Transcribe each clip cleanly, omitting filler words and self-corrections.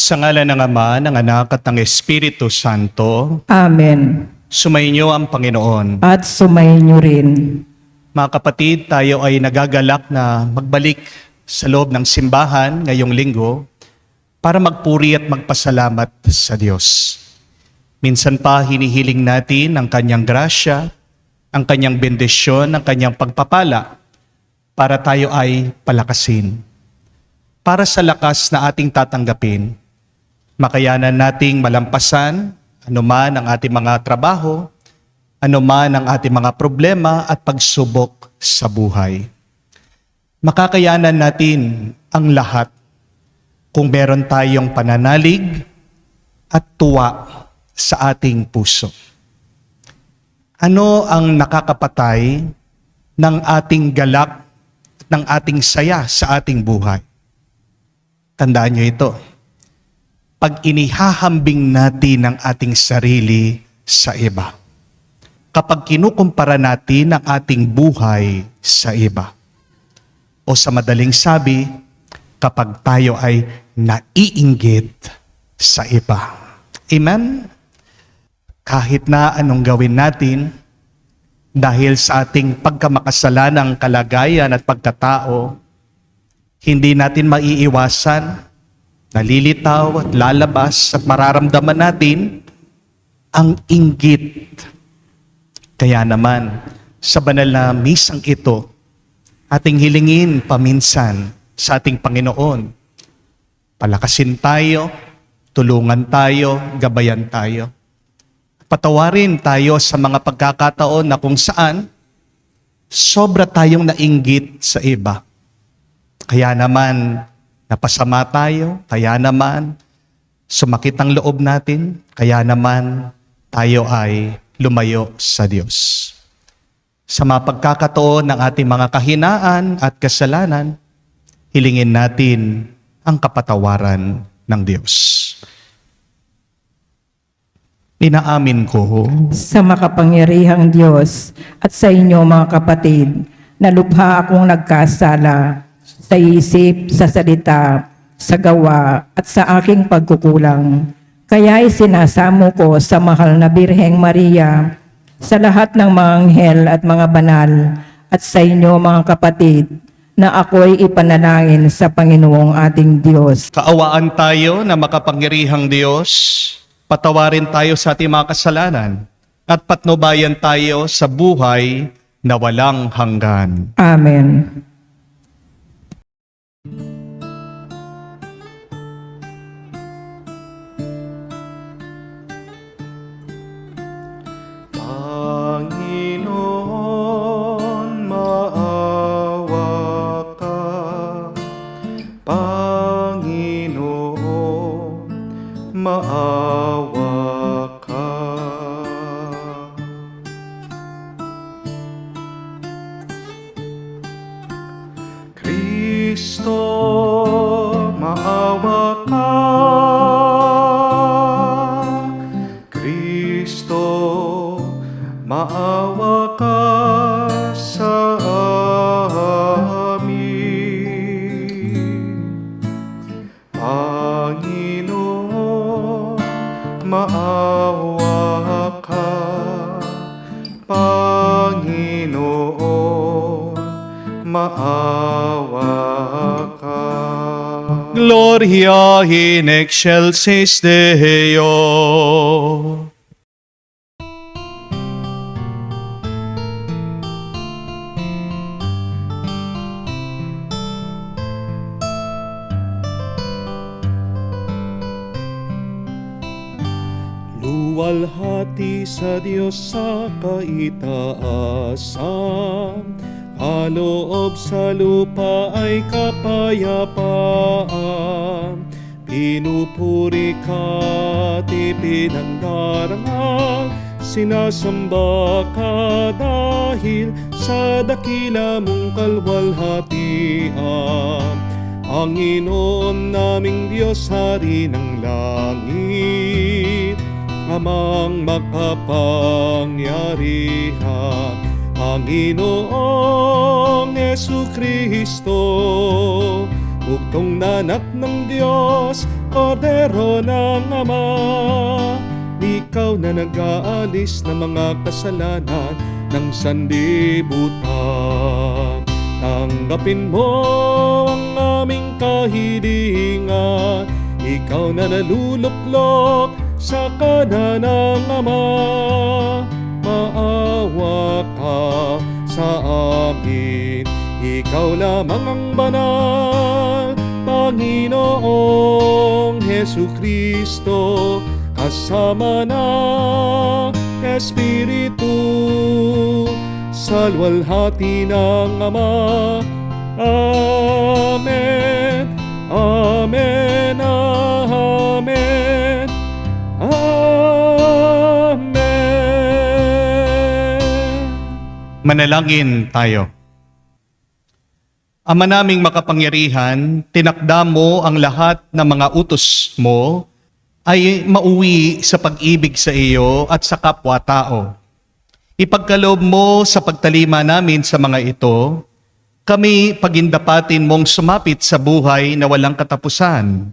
Sa ngalan ng Ama, ng Anak at ng Espiritu Santo, Amen. sumainyo ang Panginoon. At sumainyo rin. Mga kapatid, tayo ay nagagalak na magbalik sa loob ng simbahan ngayong linggo para magpuri at magpasalamat sa Diyos. Minsan pa hinihiling natin ang Kanyang grasya, ang Kanyang bendisyon, ang Kanyang pagpapala para tayo ay palakasin. Para sa lakas na ating tatanggapin, makayanan nating malampasan anuman ang ating mga trabaho, anuman ang ating mga problema at pagsubok sa buhay. Makakayanan natin ang lahat kung meron tayong pananalig at tuwa sa ating puso. Ano ang nakakapatay ng ating galak at ng ating saya sa ating buhay? Tandaan niyo ito. Pag inihahambing natin ang ating sarili sa iba. Kapag kinukumpara natin ang ating buhay sa iba. O sa madaling sabi, kapag tayo ay naiinggit sa iba. Amen? Kahit na anong gawin natin, dahil sa ating pagkamakasalanang kalagayan at pagkatao, hindi natin maiiwasan, nalilitaw at lalabas at mararamdaman natin ang inggit. Kaya naman, sa banal na misang ito, ating hilingin paminsan sa ating Panginoon. Palakasin tayo, tulungan tayo, gabayan tayo. Patawarin tayo sa mga pagkakataon na kung saan sobra tayong nainggit sa iba. Kaya naman, napasama tayo, kaya naman, sumakit ang loob natin, kaya naman, tayo ay lumayo sa Diyos. Sa mga pagkakataon ng ating mga kahinaan at kasalanan, hilingin natin ang kapatawaran ng Diyos. Inaamin ko Sa makapangyarihang Diyos at sa inyo mga kapatid, na lubha akong nagkasala sa isip, sa salita, sa gawa at sa aking pagkukulang. Kaya isinasamo ko sa mahal na Birheng Maria, sa lahat ng mga anghel at mga banal, at sa inyo mga kapatid, na ako'y ipanalangin sa Panginoong ating Diyos. kaawaan tayo na makapangyarihang Diyos, patawarin tayo sa ating mga kasalanan, at patnubayan tayo sa buhay na walang hanggan. Amen. Panginoon, maawa ka. Panginoon, maawa ka. Kristo, maawa ka. Kristo, maawa ka sa amin. Panginoon, maawa ka. Panginoon, maawa ka. Gloria in excelsis Deo. Luwalhati sa Diyos sa kaitaasan, kaloob sa lupa ay kapayapaan. Pinupuri ka't ipinandarangal, sinasamba ka dahil sa dakila mong kalwalhatian. Panginoon naming Diyos, Hari ng langit, Amang makapangyarihan, Panginoong Jesucristo, bugtong na anak ng Diyos, Kordero ng Ama, ikaw na nag-aalis ng mga kasalanan ng sanlibutan. Tanggapin mo ang aming kahilingan, ikaw na naluluklok sa kanan ng Ama. Maawa ka sa amin, ikaw lamang ang banal, Panginoong Hesukristo, kasama ng Espiritu, sa luwalhati ng Ama. Amen, Amen, Amen, Amen. Manalangin tayo. Ama naming makapangyarihan, tinakda mo ang lahat ng mga utos mo ay mauwi sa pag-ibig sa iyo at sa kapwa-tao. Ipagkaloob mo sa pagtalima namin sa mga ito, kami pagindapatin mong sumapit sa buhay na walang katapusan.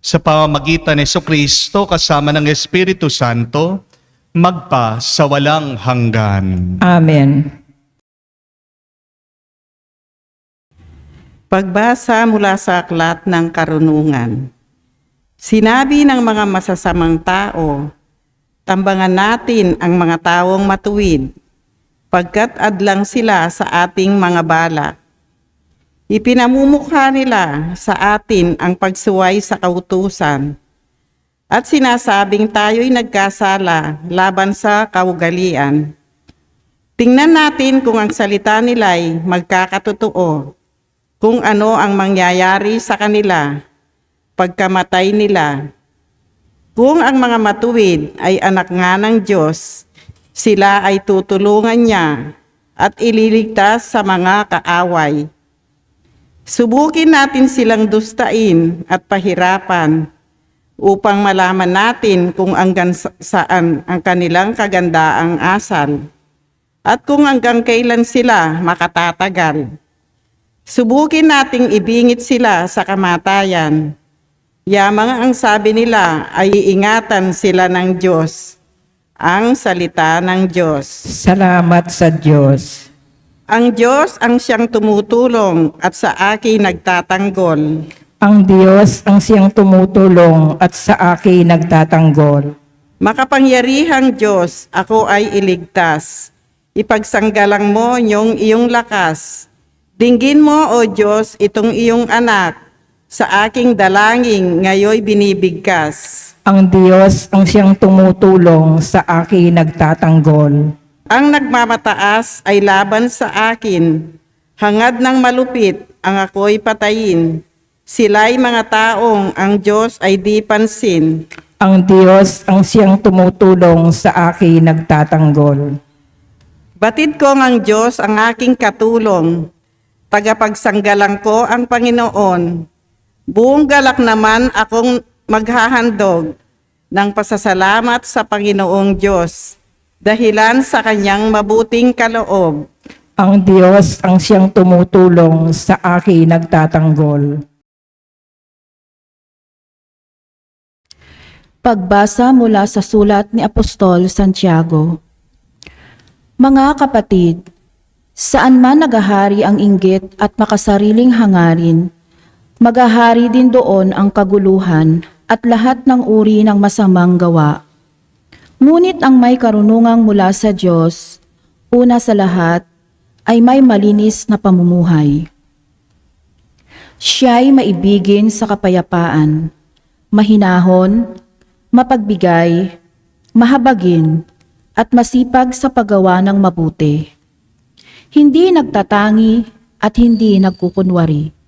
Sa pamamagitan ni Jesucristo kasama ng Espiritu Santo, magpa sa walang hanggan. Amen. Pagbasa mula sa Aklat ng Karunungan. Sinabi ng mga masasamang tao, tambangan natin ang mga taong matuwid, pagkat adlang sila sa ating mga balak. Ipinamumukha nila sa atin ang pagsuway sa kautusan, at sinasabing tayo'y nagkasala laban sa kaugalian. Tingnan natin kung ang salita nila'y magkakatotoo, kung ano ang mangyayari sa kanila pagkamatay nila. Kung ang mga matuwid ay anak nga ng Diyos, sila ay tutulungan niya at ililigtas sa mga kaaway. Subukin natin silang dustain at pahirapan upang malaman natin kung hanggang saan ang kanilang kagandaang asal at kung hanggang kailan sila makatatagal. Subukin nating ibingit sila sa kamatayan. Yamang ang sabi nila ay iingatan sila ng Diyos. Ang salita ng Diyos. Salamat sa Diyos. Ang Diyos ang siyang tumutulong at sa akin nagtatanggol. Ang Diyos ang siyang tumutulong at sa akin nagtatanggol. Makapangyarihang Diyos, ako ay iligtas. Ipagsanggalang mo yung iyong lakas. Dinggin mo, O Diyos, itong iyong anak. Sa aking dalangin ngayoy binibigkas. Ang Diyos ang siyang tumutulong sa akin nagtatanggol. Ang nagmamataas ay laban sa akin. Hangad ng malupit ang ako'y patayin. Sila'y mga taong ang Diyos ay di pansin. Ang Diyos ang siyang tumutulong sa akin nagtatanggol. Batid ko ang Diyos ang aking katulong. Tagapagsanggalang ko ang Panginoon. Buong galak naman akong maghahandog ng pasasalamat sa Panginoong Diyos, dahilan sa kanyang mabuting kaloob. Ang Diyos ang siyang tumutulong sa akin nagtatanggol. Pagbasa mula sa sulat ni Apostol Santiago. Mga kapatid, saan man nagahari ang inggit at makasariling hangarin, magahari din doon ang kaguluhan at lahat ng uri ng masamang gawa. Ngunit ang may karunungang mula sa Diyos, una sa lahat, ay may malinis na pamumuhay. Siya'y maibigin sa kapayapaan, mahinahon, mapagbigay, mahabagin, at masipag sa paggawa ng mabuti. Hindi nagtatangi at hindi nagkukunwari.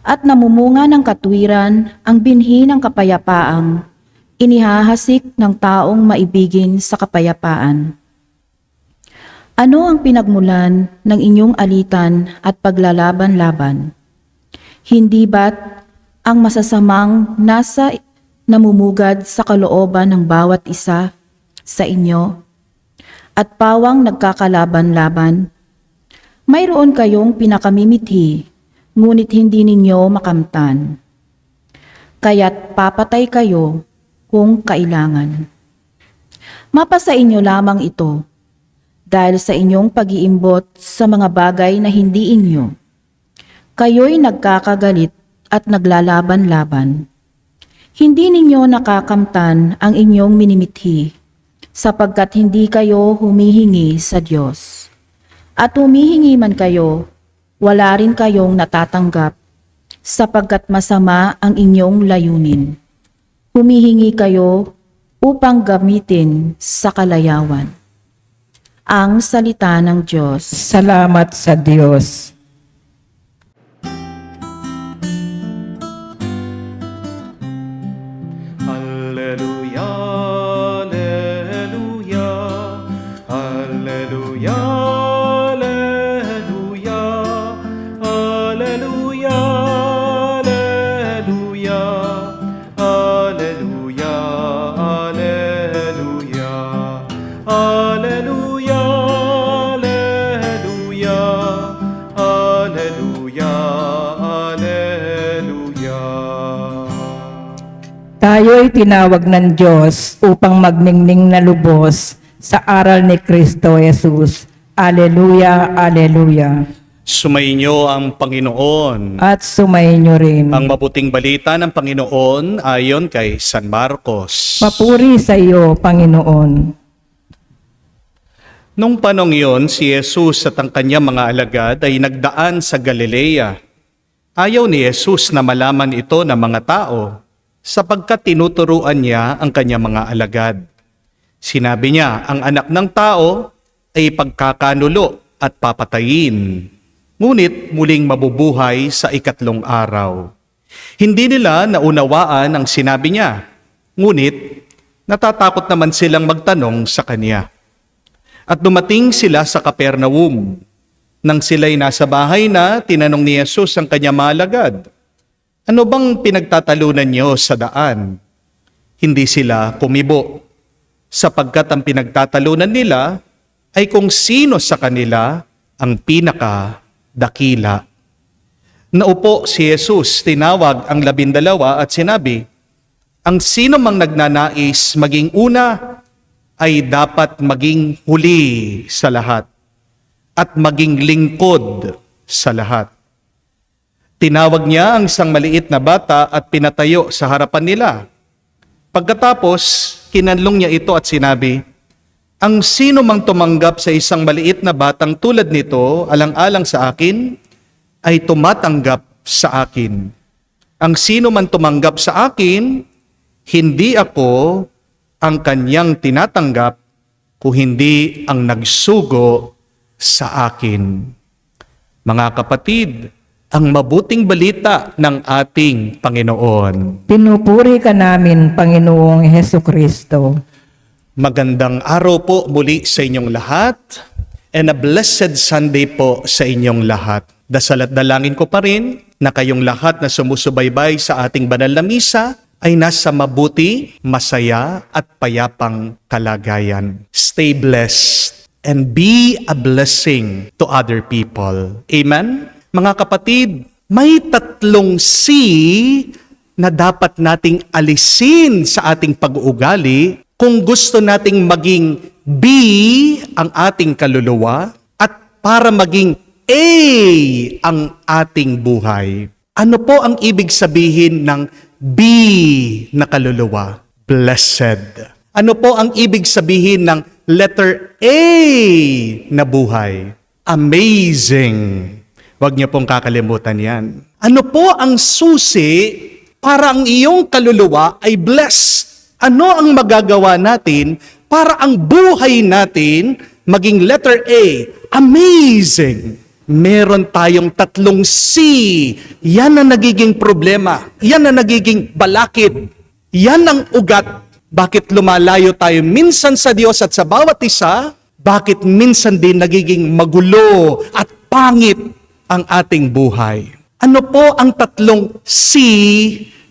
At namumunga ng katwiran ang binhi ng kapayapaang inihahasik ng taong maibigin sa kapayapaan. Ano ang pinagmulan ng inyong alitan at paglalaban-laban? Hindi ba't ang masasamang nasa namumugad sa kalooban ng bawat isa sa inyo at pawang nagkakalaban-laban? Mayroon kayong pinakamimithi, ngunit hindi ninyo makamtan. kaya't papatay kayo kung kailangan. Mapasa inyo lamang ito dahil sa inyong pag-iimbot sa mga bagay na hindi inyo. Kayo'y nagkakagalit at naglalaban-laban. Hindi ninyo nakakamtan ang inyong minimithi sapagkat hindi kayo humihingi sa Diyos. At humihingi man kayo, wala rin kayong natatanggap sapagkat masama ang inyong layunin. Humihingi kayo upang gamitin sa kalayawan. Ang salita ng Diyos. Salamat sa Diyos. Alleluia, alleluia, alleluia, alleluia, alleluia, alleluia, alleluia, alleluia, alleluia, alleluia, alleluia, alleluia. Tayo'y tinawag ng Diyos upang magmingning na lubos sa aral ni Kristo Jesus. Aleluya, aleluya. Sumainyo ang Panginoon. At sumainyo rin. Ang mabuting balita ng Panginoon ayon kay San Marcos. Papuri sa iyo, Panginoon. Nung panong iyon, si Jesus at ang kanyang mga alagad ay nagdaan sa Galilea. Ayaw ni Jesus na malaman ito ng mga tao, sapagkat tinuturuan niya ang kanyang mga alagad. Sinabi niya, ang anak ng tao ay pagkakanulo at papatayin, ngunit muling mabubuhay sa ikatlong araw. Hindi nila naunawaan ang sinabi niya, ngunit natatakot naman silang magtanong sa kanya. At dumating sila sa Capernaum. Nang sila'y nasa bahay na, tinanong ni Jesus ang kanyang mga alagad, ano bang pinagtatalunan niyo sa daan? Hindi sila kumibo, sapagkat ang pinagtatalunan nila ay kung sino sa kanila ang pinakadakila. Naupo si Jesus, tinawag ang 12 at sinabi, ang sino mang nagnanais maging una ay dapat maging huli sa lahat at maging lingkod sa lahat. Tinawag niya ang isang maliit na bata at pinatayo sa harapan nila. Pagkatapos, kinanlong niya ito at sinabi, ang sino mang tumanggap sa isang maliit na batang tulad nito, alang-alang sa akin, ay tumatanggap sa akin. Ang sino man tumanggap sa akin, hindi ako ang kanyang tinatanggap, kung hindi ang nagsugo sa akin. Mga kapatid, ang mabuting balita ng ating Panginoon. Pinupuri ka namin, Panginoong Hesus Kristo. Magandang araw po muli sa inyong lahat and a blessed Sunday po sa inyong lahat. Dasal at dalangin ko pa rin na kayong lahat na sumusubaybay sa ating banal na misa ay nasa mabuti, masaya at payapang kalagayan. Stay blessed and be a blessing to other people. Amen? Mga kapatid, may 3 C na dapat nating alisin sa ating pag-uugali kung gusto nating maging B ang ating kaluluwa at para maging A ang ating buhay. Ano po ang ibig sabihin ng B na kaluluwa? Blessed. Ano po ang ibig sabihin ng letter A na buhay? Amazing. Huwag niyo pong kakalimutan yan. Ano po ang susi para ang iyong kaluluwa ay blessed? Ano ang magagawa natin para ang buhay natin maging letter A? Amazing. Meron tayong 3 C. Yan ang nagiging problema. Yan ang nagiging balakid. Yan ang ugat. Bakit lumalayo tayo minsan sa Diyos at sa bawat isa? Bakit minsan din nagiging magulo at pangit ang ating buhay? Ano po ang 3 C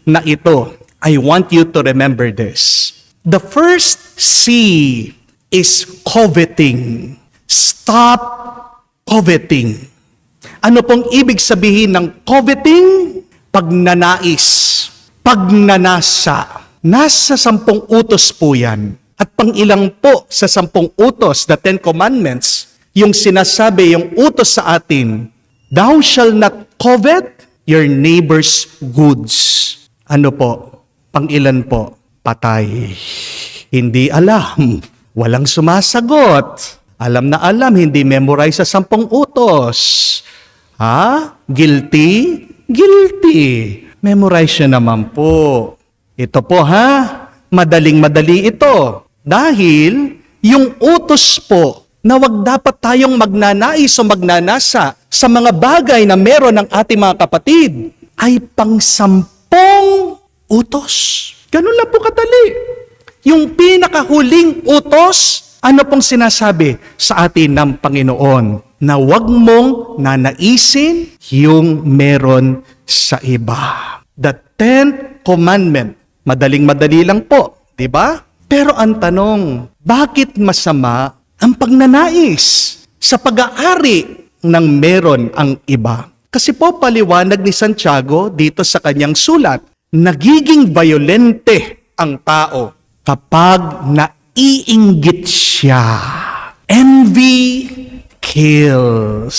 na ito? I want you to remember this. The first C is coveting. Stop coveting. Ano pong ibig sabihin ng coveting? Pagnanais. pagnanasa. Nasa 10 utos po yan. At pang-ilang po sa 10 utos, the 10 commandments, yung sinasabi, yung utos sa atin, thou shall not covet your neighbor's goods. Ano po? Pang-ilan po? Patay. Hindi alam. Walang sumasagot. Alam na alam, hindi memorize sa 10 utos. Ha? Guilty? Guilty. Memorize siya naman po. Ito po ha, madaling-madali ito. Dahil yung utos po na wag dapat tayong magnanais o magnanasa sa mga bagay na meron ng ating mga kapatid ay pang-10 utos. Ganun lang po kadali. Yung pinakahuling utos, ano pong sinasabi sa atin ng Panginoon? Na wag mong nanaisin yung meron sa iba. The 10th commandment. Madaling-madali lang po, di ba? Pero ang tanong, bakit masama ang pagnanais sa pag-aari ng meron ang iba? Kasi po paliwanag ni Santiago dito sa kanyang sulat, nagiging violente ang tao kapag naiinggit siya. Envy kills.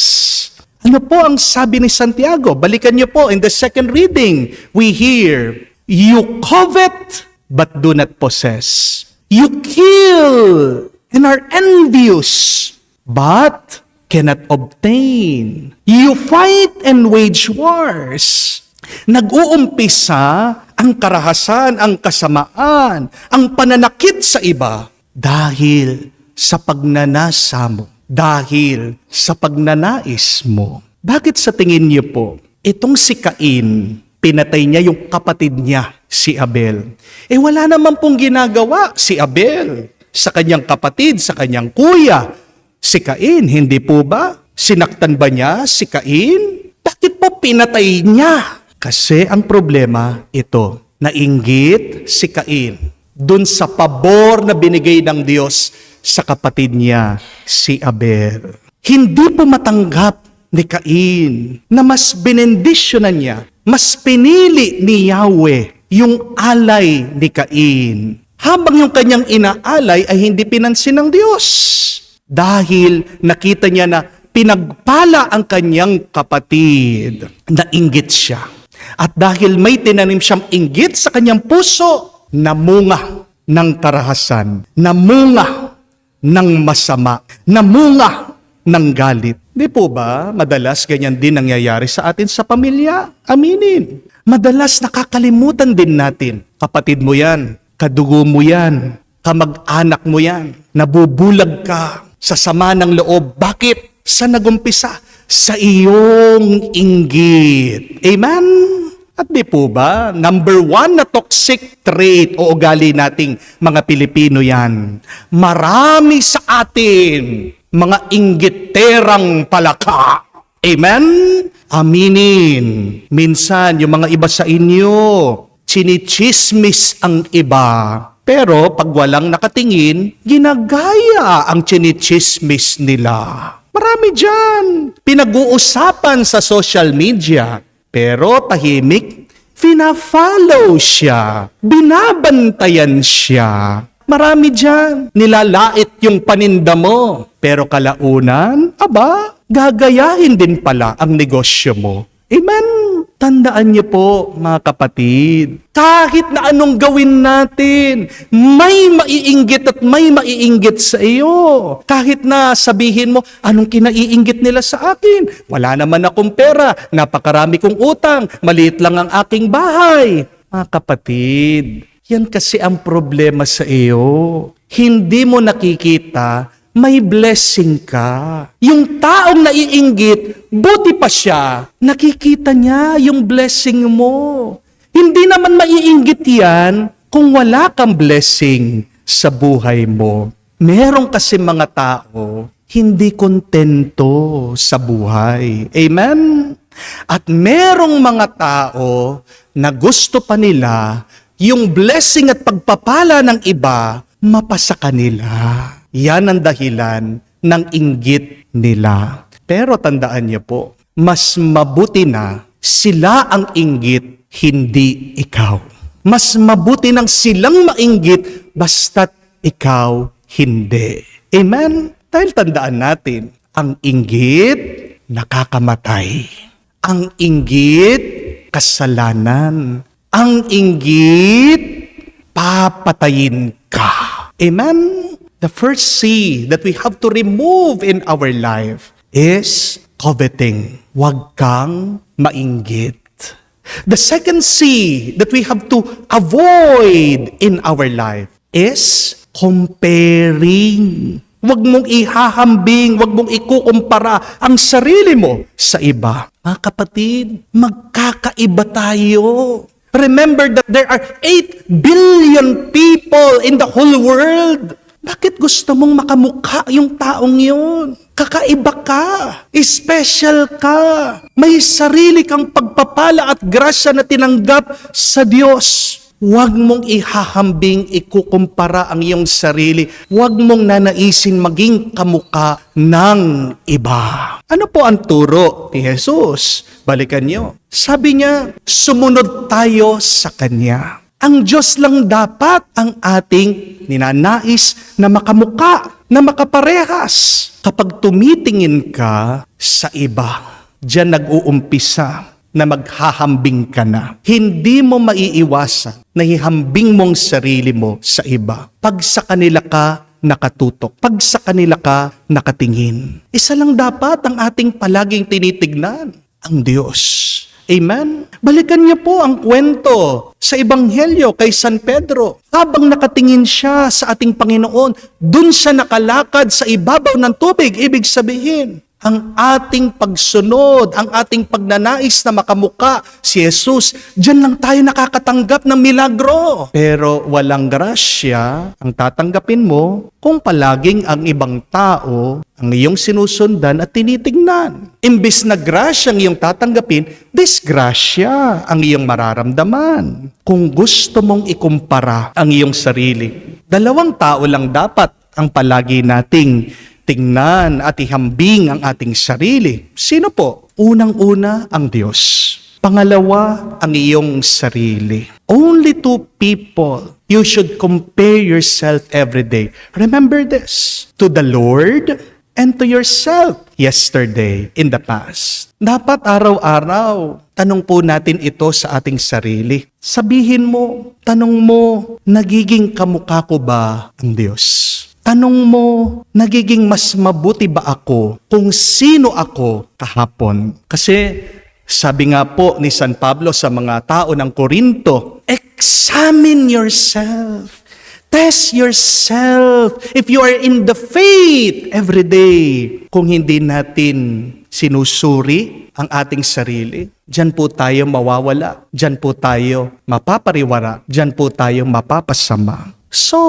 Ano po ang sabi ni Santiago? Balikan niyo po in the second reading. We hear, you covet, but do not possess. You kill and are envious, but cannot obtain. You fight and wage wars. Nag-uumpisa ang karahasan, ang kasamaan, ang pananakit sa iba dahil sa pagnanasa mo, dahil sa pagnanais mo. Bakit sa tingin niyo po, itong si Cain, pinatay niya yung kapatid niya, si Abel. Wala naman pong ginagawa si Abel sa kanyang kapatid, sa kanyang kuya. Si Cain, hindi po ba? Sinaktan ba niya si Cain? Bakit po pinatay niya? Kasi ang problema ito, nainggit si Cain dun sa pabor na binigay ng Diyos sa kapatid niya, si Abel. Hindi po matanggap ni Cain na mas benendisyonan niya, mas pinili ni Yahweh yung alay ni Cain. Habang yung kanyang inaalay ay hindi pinansin ng Diyos. Dahil nakita niya na pinagpala ang kanyang kapatid, nainggit siya. At dahil may tinanim siyang inggit sa kanyang puso, namunga ng karahasan, namunga ng masama, namunga ng galit. Di po ba, madalas ganyan din nangyayari sa atin sa pamilya? Aminin. Madalas nakakalimutan din natin. Kapatid mo yan, kadugo mo yan, kamag-anak mo yan, nabubulag ka sa sama ng loob. Bakit? Sa nagumpisa? Sa iyong inggit. Amen? At di po ba, number 1 na toxic trait o ugali nating mga Pilipino yan. Marami sa atin mga inggiterang palaka. Amen? Aminin. Minsan, yung mga iba sa inyo, chinichismis ang iba. Pero pag walang nakatingin, ginagaya ang chinichismis nila. Marami dyan. Pinag-uusapan sa social media. Pero tahimik, fina-follow siya. Binabantayan siya. Marami dyan. Nilalait yung paninda mo. Pero kalaunan, gagayahin din pala ang negosyo mo. Amen? Tandaan niyo po, mga kapatid, kahit na anong gawin natin, may maiinggit at may maiinggit sa iyo. Kahit na sabihin mo, anong kinaiinggit nila sa akin? Wala naman akong pera, napakarami kong utang, maliit lang ang aking bahay. Mga kapatid, yan kasi ang problema sa iyo. Hindi mo nakikita, may blessing ka. Yung taong naiinggit, buti pa siya, nakikita niya yung blessing mo. Hindi naman maiinggit yan kung wala kang blessing sa buhay mo. Meron kasi mga tao, hindi kontento sa buhay. Amen? At merong mga tao na gusto pa nila yung blessing at pagpapala ng iba mapasa kanila. Yan ang dahilan ng inggit nila. Pero tandaan niyo po, mas mabuti na sila ang inggit, hindi ikaw. Mas mabuti nang silang mainggit basta't ikaw hindi. Amen? Dahil tandaan natin, ang inggit nakakamatay. Ang inggit kasalanan. Ang inggit papatayin ka. Amen? The first C that we have to remove in our life is coveting. Huwag kang mainggit. The second C that we have to avoid in our life is comparing. Huwag mong ihahambing, huwag mong ikukumpara ang sarili mo sa iba. Mga kapatid, magkakaiba tayo. Remember that there are 8 billion people in the whole world. Bakit gusto mong makamukha yung taong yun? Kakaiba ka. Special ka. May sarili kang pagpapala at grasya na tinanggap sa Diyos. Huwag mong ihahambing, ikukumpara ang iyong sarili. Huwag mong nanaisin maging kamukha ng iba. Ano po ang turo ni Jesus? Balikan niyo. Sabi niya, sumunod tayo sa Kanya. Ang Diyos lang dapat ang ating ninanais na makamuka, na makaparehas. Kapag tumitingin ka sa iba, diyan nag-uumpisa na maghahambing ka na. Hindi mo maiiwasan na ihambing mong sarili mo sa iba. Pag sa kanila ka nakatutok, pag sa kanila ka nakatingin. Isa lang dapat ang ating palaging tinitignan, ang Diyos. Amen? Balikan niyo po ang kwento sa Ebanghelyo kay San Pedro. Habang nakatingin siya sa ating Panginoon, dun siya nakalakad sa ibabaw ng tubig. Ibig sabihin, ang ating pagsunod, ang ating pagnanais na makamuka si Jesus, diyan lang tayo nakakatanggap ng milagro. Pero walang grasya ang tatanggapin mo kung palaging ang ibang tao ang iyong sinusundan at tinitignan. Imbis na grasya ang iyong tatanggapin, disgrasya ang iyong mararamdaman. Kung gusto mong ikumpara ang iyong sarili, 2 tao lang dapat ang palagi nating tingnan at ihambing ang ating sarili. Sino po? Unang-una, ang Diyos. Pangalawa, ang iyong sarili. Only 2 people you should compare yourself every day. Remember this, to the Lord and to yourself yesterday, in the past. Dapat araw-araw, tanong po natin ito sa ating sarili. Sabihin mo, tanong mo, nagiging kamukha ko ba ang Diyos? Tanong mo, nagiging mas mabuti ba ako kung sino ako kahapon? Kasi sabi nga po ni San Pablo sa mga tao ng Korinto, examine yourself. Test yourself if you are in the faith every day. Kung hindi natin sinusuri ang ating sarili, diyan po tayo mawawala, diyan po tayo mapapariwara, diyan po tayo mapapasama. So,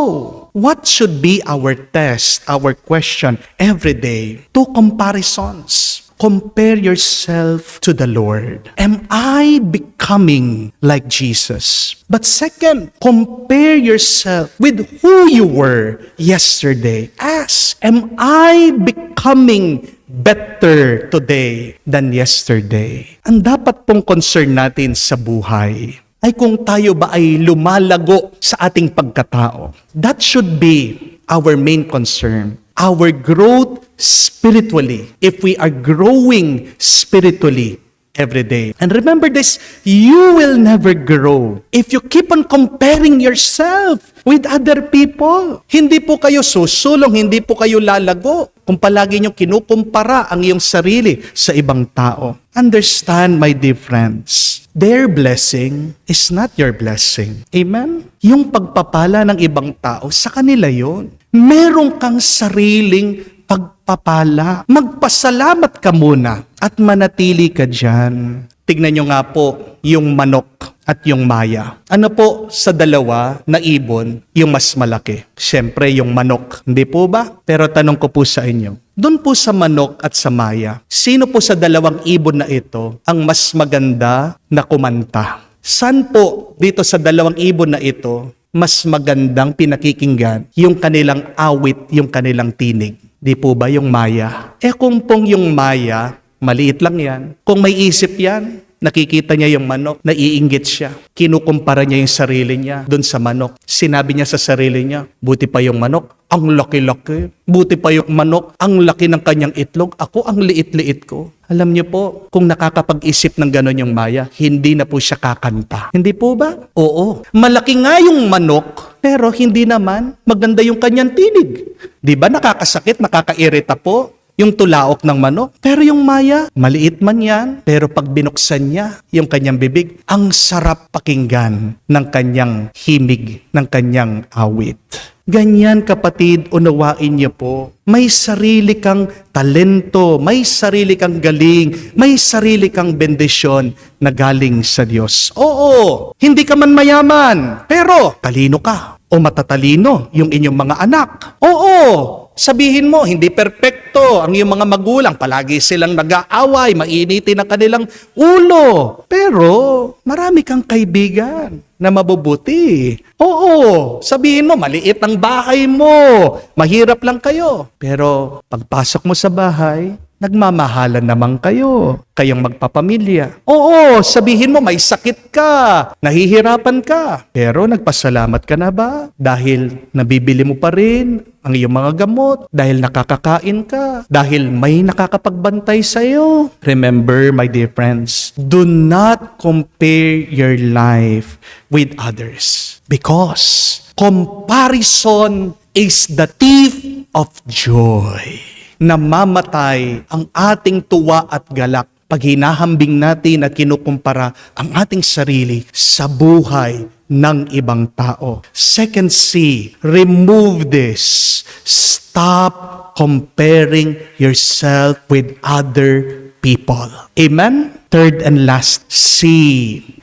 what should be our test, our question every day? 2 comparisons. Compare yourself to the Lord. Am I becoming like Jesus? But second, compare yourself with who you were yesterday. Ask, am I becoming better today than yesterday? Ang dapat pong concern natin sa buhay ay kung tayo ba ay lumalago sa ating pagkatao. That should be our main concern. Our growth spiritually. If we are growing spiritually every day. And remember this, you will never grow if you keep on comparing yourself with other people. Hindi po kayo susulong, hindi po kayo lalago kung palagi nyo kinukumpara ang iyong sarili sa ibang tao. Understand, my dear friends, their blessing is not your blessing. Amen? Yung pagpapala ng ibang tao, sa kanila yon. Meron kang sariling pagpapala. Magpasalamat ka muna at manatili ka dyan. Tignan nyo nga po yung manok at yung maya. Ano po sa dalawa na ibon yung mas malaki? Siyempre yung manok. Hindi po ba? Pero tanong ko po sa inyo, doon po sa manok at sa maya, sino po sa 2 ibon na ito ang mas maganda na kumanta? Saan po dito sa 2 ibon na ito mas magandang pinakikinggan yung kanilang awit, yung kanilang tinig? Di po ba yung maya? Kung pong yung maya, maliit lang yan. Kung may isip yan, Nakikita niya yung manok, naiinggit siya. Kinukumpara niya yung sarili niya doon sa manok. Sinabi niya sa sarili niya, buti pa yung manok, ang laki-laki. Buti pa yung manok, ang laki ng kanyang itlog. Ako, ang liit-liit ko. Alam niyo po, kung nakakapag-isip ng gano'n yung Maya, hindi na po siya kakanta. Hindi po ba? Oo. Malaki nga yung manok, pero hindi naman maganda yung kanyang tinig. Di ba nakakasakit, nakakairita po yung tulaok ng manok? Pero yung Maya, maliit man yan, pero pag binuksan niya yung kanyang bibig, ang sarap pakinggan ng kanyang himig, ng kanyang awit. Ganyan kapatid, unawain niyo po. May sarili kang talento, may sarili kang galing, may sarili kang bendisyon na galing sa Diyos. Oo, hindi ka man mayaman, pero talino ka o matatalino yung inyong mga anak. Oo, sabihin mo, hindi perpekto ang iyong mga magulang. Palagi silang nag-aaway, mainitin ang kanilang ulo. Pero marami kang kaibigan na mabubuti. Oo, sabihin mo, maliit ang bahay mo, mahirap lang kayo. Pero pagpasok mo sa bahay, nagmamahalan naman kayo, kayong magpapamilya. Oo, sabihin mo, may sakit ka, nahihirapan ka. Pero nagpasalamat ka na ba? Dahil nabibili mo pa rin ang iyong mga gamot, dahil nakakakain ka, dahil may nakakapagbantay sa'yo. Remember, my dear friends, do not compare your life with others. Because comparison is the thief of joy. Namamatay ang ating tuwa at galak pag hinahambing natin at kinukumpara ang ating sarili sa buhay ng ibang tao. Second C, remove this. Stop comparing yourself with other people. Amen? Third and last C,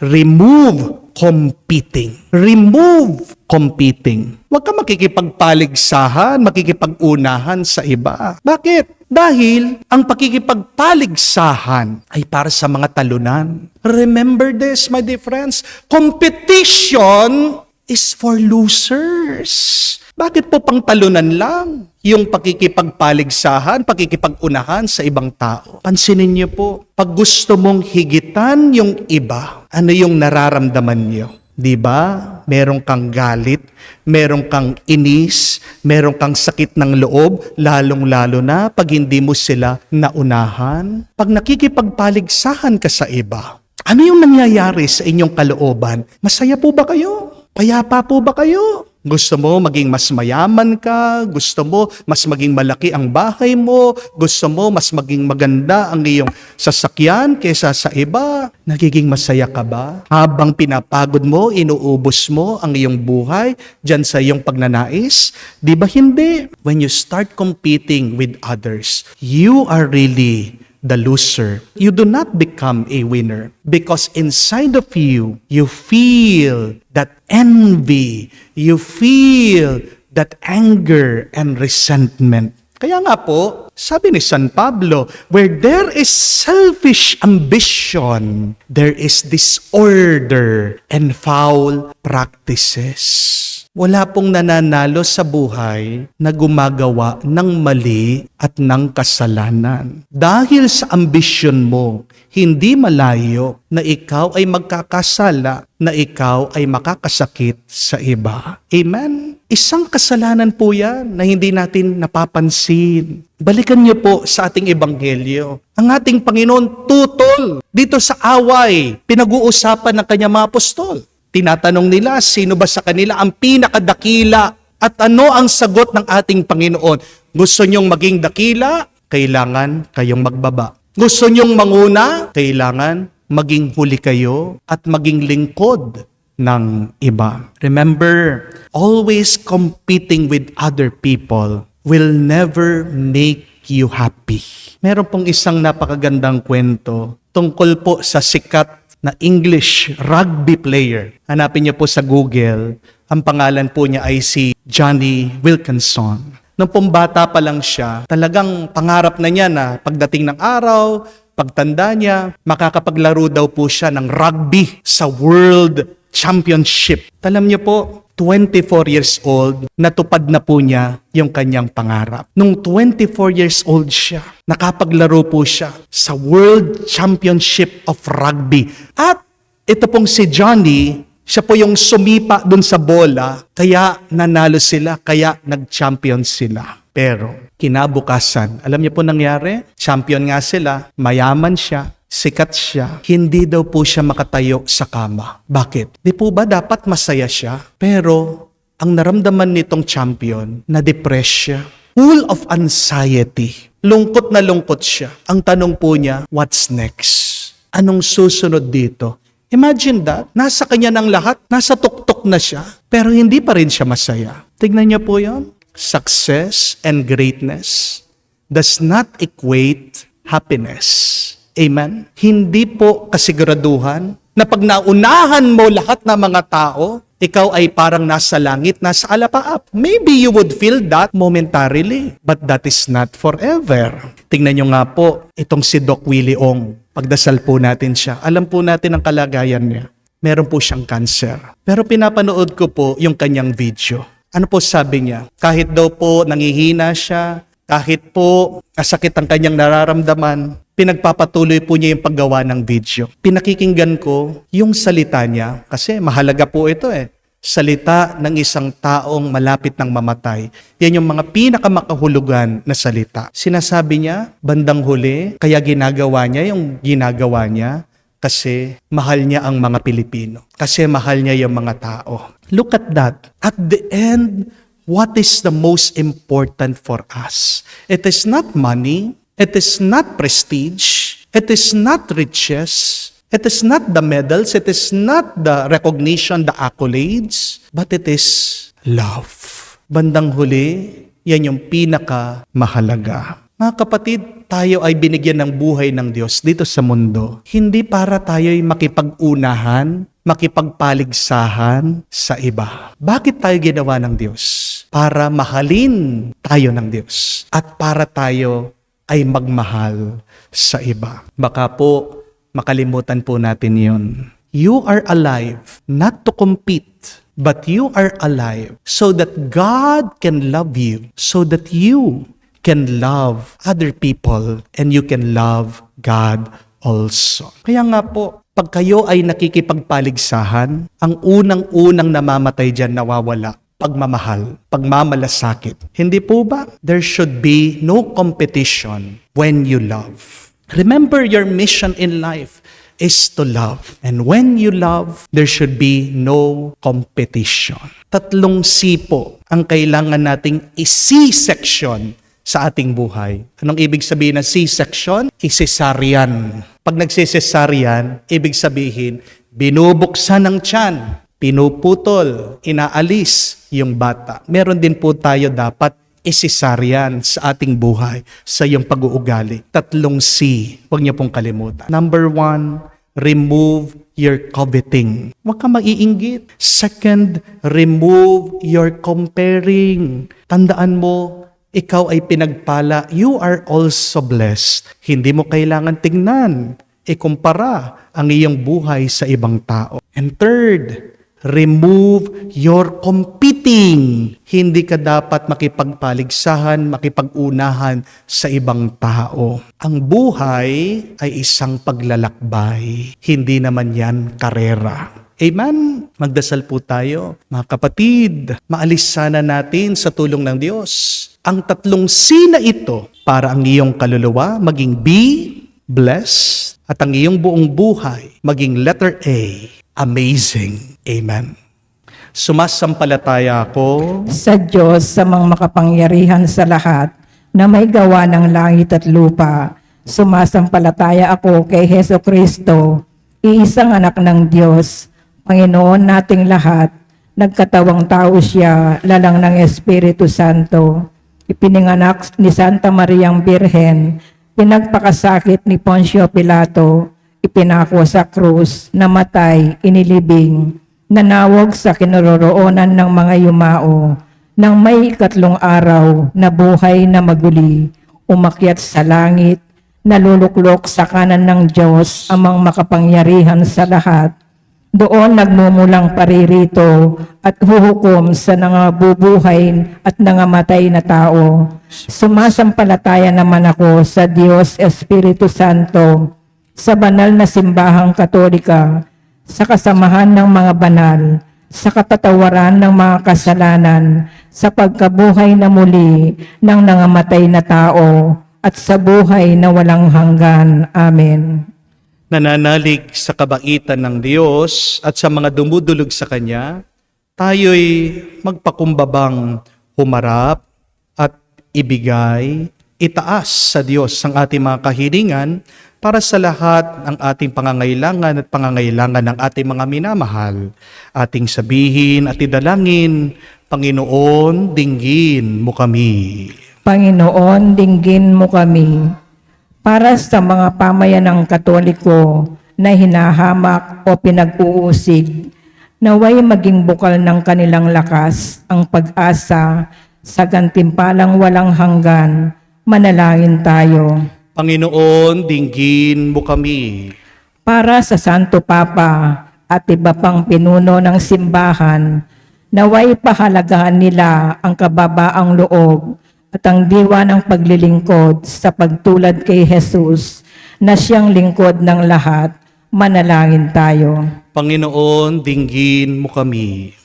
remove competing. Remove competing. Huwag ka makikipagpaligsahan, makikipag-unahan sa iba. Bakit? Dahil ang pakikipagpaligsahan ay para sa mga talunan. Remember this, my dear friends. Competition is for losers. Bakit po pang talunan lang yung pakikipagpaligsahan, pakikipag-unahan sa ibang tao? Pansinin niyo po, pag gusto mong higitan yung iba, ano yung nararamdaman niyo? Di ba? Meron kang galit, meron kang inis, meron kang sakit ng loob, lalong-lalo na pag hindi mo sila naunahan. Pag nakikipagpaligsahan ka sa iba, ano yung nangyayari sa inyong kalooban? Masaya po ba kayo? Payapa po ba kayo? Gusto mo maging mas mayaman ka? Gusto mo mas maging malaki ang bahay mo? Gusto mo mas maging maganda ang iyong sasakyan kaysa sa iba? Nagiging masaya ka ba? Habang pinapagod mo, inuubos mo ang iyong buhay dyan sa iyong pagnanais? Di ba hindi? When you start competing with others, you are really the loser. You do not become a winner because inside of you, you feel that envy, you feel that anger and resentment. Kaya nga po, sabi ni San Pablo, where there is selfish ambition, there is disorder and foul practices. Wala pong nananalo sa buhay na gumagawa ng mali at ng kasalanan. Dahil sa ambisyon mo, hindi malayo na ikaw ay magkakasala, na ikaw ay makakasakit sa iba. Amen? Isang kasalanan po yan na hindi natin napapansin. Balikan niyo po sa ating ebanghelyo. Ang ating Panginoon tutol dito sa away, pinag-uusapan ng kanyang mga apostol. Tinatanong nila, sino ba sa kanila ang pinakadakila? At ano ang sagot ng ating Panginoon? Gusto nyong maging dakila? Kailangan kayong magbaba. Gusto nyong manguna? Kailangan maging huli kayo at maging lingkod ng iba. Remember, always competing with other people will never make you happy. Meron pong isang napakagandang kwento tungkol po sa sikat na English rugby player. Hanapin niyo po sa Google. Ang pangalan po niya ay si Johnny Wilkinson. Nung pumbata pa lang siya, talagang pangarap na niya na pagdating ng araw, pagtanda niya, makakapaglaro daw po siya ng rugby sa world championship. Alam niyo po, 24 years old, natupad na po niya yung kanyang pangarap. Nung 24 years old siya, nakapaglaro po siya sa World Championship of Rugby. At ito pong si Johnny, siya po yung sumipa dun sa bola, kaya nanalo sila, kaya nag-champion sila. Pero kinabukasan, alam niyo po nangyari? Champion nga sila, mayaman siya, sikat siya, hindi daw po siya makatayo sa kama. Bakit? Di po ba dapat masaya siya? Pero ang naramdaman nitong champion, na-depress siya. Full of anxiety. Lungkot na lungkot siya. Ang tanong po niya, what's next? Anong susunod dito? Imagine that, nasa kanya ng lahat, nasa tuktok na siya, pero hindi pa rin siya masaya. Tignan niyo po yon. Success and greatness does not equate happiness. Amen? Hindi po kasiguraduhan na pag naunahan mo lahat ng mga tao, ikaw ay parang nasa langit, nasa alapaap. Maybe you would feel that momentarily, but that is not forever. Tingnan nyo nga po, itong si Doc Willie Ong. Pagdasal po natin siya. Alam po natin ang kalagayan niya. Meron po siyang cancer. Pero pinapanood ko po yung kanyang video. Ano po sabi niya? Kahit daw po nangihina siya, kahit po kasakit ang kanyang nararamdaman, pinagpapatuloy po niya yung paggawa ng video. Pinakikinggan ko yung salita niya, kasi mahalaga po ito salita ng isang taong malapit ng mamatay. Yan yung mga pinakamakahulugan na salita. Sinasabi niya, bandang huli, kaya ginagawa niya yung ginagawa niya kasi mahal niya ang mga Pilipino. Kasi mahal niya yung mga tao. Look at that. At the end, what is the most important for us? It is not money. It is not prestige. It is not riches. It is not the medals. It is not the recognition, the accolades. But it is love. Bandang huli, yan yung pinaka-mahalaga. Mga kapatid, tayo ay binigyan ng buhay ng Diyos dito sa mundo. Hindi para tayo'y makipag-unahan, makipagpaligsahan sa iba. Bakit tayo ginawa ng Diyos? Para mahalin tayo ng Diyos. At para tayo ay magmahal sa iba. Baka po, makalimutan po natin yun. You are alive not to compete, but you are alive so that God can love you, so that you can love other people and you can love God also. Kaya nga po, pag kayo ay nakikipagpaligsahan, ang unang-unang namamatay dyan nawawala, pagmamahal, pagmamalasakit. Hindi po ba? There should be no competition when you love. Remember, your mission in life is to love. And when you love, there should be no competition. 3 sipo ang kailangan nating isi-section sa ating buhay. Anong ibig sabihin ng C-section? Cesarean. Pag nagse-cesarean, ibig sabihin, binubuksan ng tiyan, pinuputol, inaalis yung bata. Meron din po tayo dapat cesarean sa ating buhay, sa iyong pag-uugali. 3 C, huwag niyo pong kalimutan. Number 1, remove your coveting. Huwag ka maiinggit. 2, remove your comparing. Tandaan mo, ikaw ay pinagpala. You are also blessed. Hindi mo kailangan tingnan, ikumpara ang iyong buhay sa ibang tao. And 3, remove your competing. Hindi ka dapat makipagpaligsahan, makipag-unahan sa ibang tao. Ang buhay ay isang paglalakbay. Hindi naman yan karera. Amen? Magdasal po tayo. Mga kapatid, maalis sana natin sa tulong ng Diyos ang 3 C na ito para ang iyong kaluluwa maging B, blessed, at ang iyong buong buhay maging letter A, amazing. Amen. Sumasampalataya ako Sa Diyos sa mga makapangyarihan sa lahat na may gawa ng langit at lupa. Sumasampalataya ako kay Heso Kristo, iisang anak ng Diyos, Panginoon nating lahat. Nagkatawang tao siya, lalang ng Espiritu Santo. Ipinanganak ni Santa Mariang Birhen, pinagpakasakit ni Poncio Pilato, ipinako sa krus, namatay, inilibing, nanawag sa kinaroroonan ng mga yumao, nang may 3 araw na buhay na maguli, umakyat sa langit, naluluklok sa kanan ng Diyos amang makapangyarihan sa lahat, Doon nagmumulang paririto at huhukom sa nangabubuhay at nangamatay na tao. Sumasampalataya naman ako sa Diyos Espiritu Santo, sa banal na simbahang katolika, sa kasamahan ng mga banal, sa katatawaran ng mga kasalanan, sa pagkabuhay na muli ng nangamatay na tao, at sa buhay na walang hanggan. Amen. Nananalig sa kabaitan ng Diyos at sa mga dumudulog sa Kanya, tayo'y magpakumbabang humarap at ibigay, itaas sa Diyos ang ating mga kahilingan para sa lahat ng ating pangangailangan at pangangailangan ng ating mga minamahal. Ating sabihin at idalangin, Panginoon, dinggin mo kami. Panginoon, dinggin mo kami. Para sa mga pamayanang Katoliko na hinahamak o pinag-uusig, naway maging bukal ng kanilang lakas ang pag-asa sa gantimpalang walang hanggan. Manalangin tayo. Panginoon, dinggin mo kami. Para sa Santo Papa at iba pang pinuno ng simbahan, naway pahalagahan nila ang kababaang loob at ang diwa ng paglilingkod sa pagtulad kay Jesus na siyang lingkod ng lahat. Manalangin tayo. Panginoon, dinggin mo kami.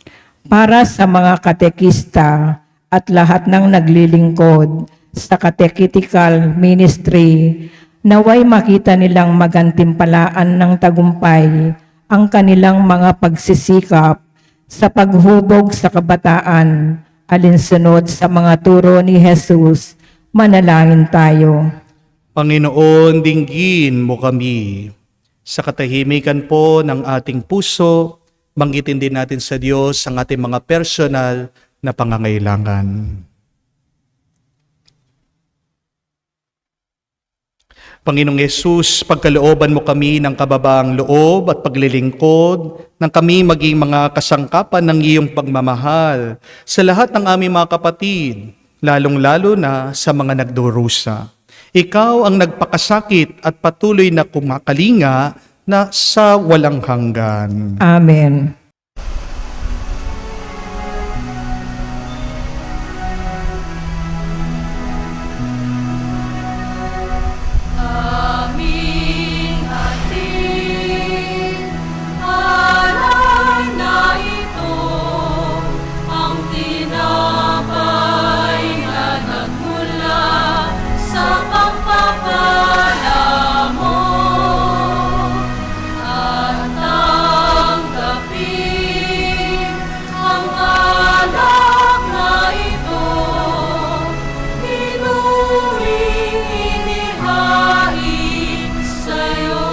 Para sa mga katekista at lahat ng naglilingkod sa catechetical ministry, naway makita nilang magantimpalaan ng tagumpay ang kanilang mga pagsisikap sa paghubog sa kabataan, alinsunod sa mga turo ni Jesus. Manalangin tayo. Panginoon, dinggin mo kami. Sa katahimikan po ng ating puso, banggitin din natin sa Diyos ang ating mga personal na pangangailangan. Panginoong Yesus, pagkalooban mo kami ng kababaang loob at paglilingkod, nang kami maging mga kasangkapan ng iyong pagmamahal sa lahat ng aming mga kapatid, lalong-lalo na sa mga nagdurusa. Ikaw ang nagpakasakit at patuloy na kumakalinga na sa walang hanggan. Amen. Aming ating alay na ito, ang tinapay na nagmula sa pagpapala mo. At tanggapin ang alak na ito, inuwing inihain sa'yo.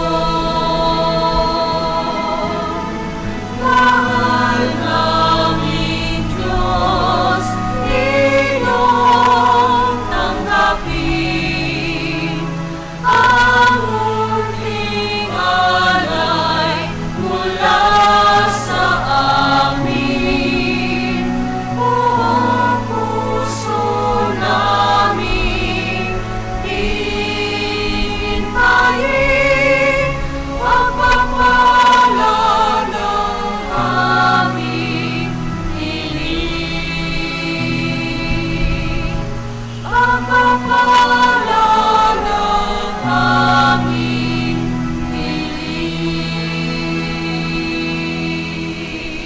Mahal naming Diyos, iyong tanggapin ang munting alay mula sa amin. Buong puso namin hihintayin pagpapala ng aming hiling. Pagpapala ng aming hiling.